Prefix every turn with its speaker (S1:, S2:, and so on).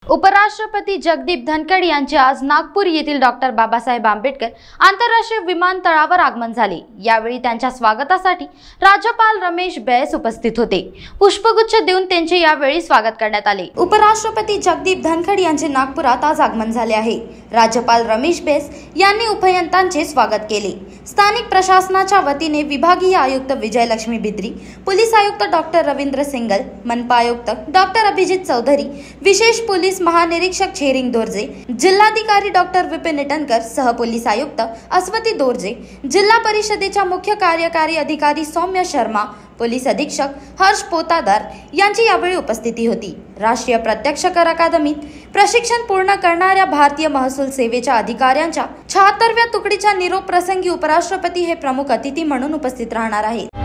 S1: उपराष्ट्रपती जगदीप धनखड यांचे आज नागपूर येथील डॉक्टर बाबासाहेब आंबेडकर आंतरराष्ट्रीय विमानतळावर आगमन झाले। यावेळी त्यांच्या स्वागतासाठी राज्यपाल रमेश बैस उपस्थित होते। पुष्पगुच्छ देऊन त्यांचे यावेळी स्वागत करण्यात आले। उपराष्ट्रपती जगदीप धनखड यांचे नागपुरात आज आगमन झाले आहे। राज्यपाल रमेश बैस यांनी उभयंतांचे स्वागत केले। स्थानिक प्रशासनाच्या वतीने विभागीय आयुक्त विजयलक्ष्मी बिद्री, पोलीस आयुक्त डॉक्टर रवींद्र सिंगल, मनपा आयुक्त डॉक्टर अभिजित चौधरी, विशेष पोलीस महानिरीक्षक छेरिंग दोर्जे, जिल्हाधिकारी डॉक्टर विपिन इटनकर, सह पोलीस आयुक्त अस्वती दोर्जे, जिल्हा परिषदेच्या मुख्य कार्यकारी अधिकारी सौम्य शर्मा, पोलीस अधीक्षक हर्ष पोतादार यांची यावेळी उपस्थिती होती। राष्ट्रीय प्रत्यक्ष कर अकादमीत प्रशिक्षण पूर्ण करणाऱ्या भारतीय महसूल सेवेच्या अधिकाऱ्यांच्या 76व्या तुकडीच्या निरोप प्रसंगी उपराष्ट्रपती हे प्रमुख अतिथी म्हणून उपस्थित राहणार आहेत।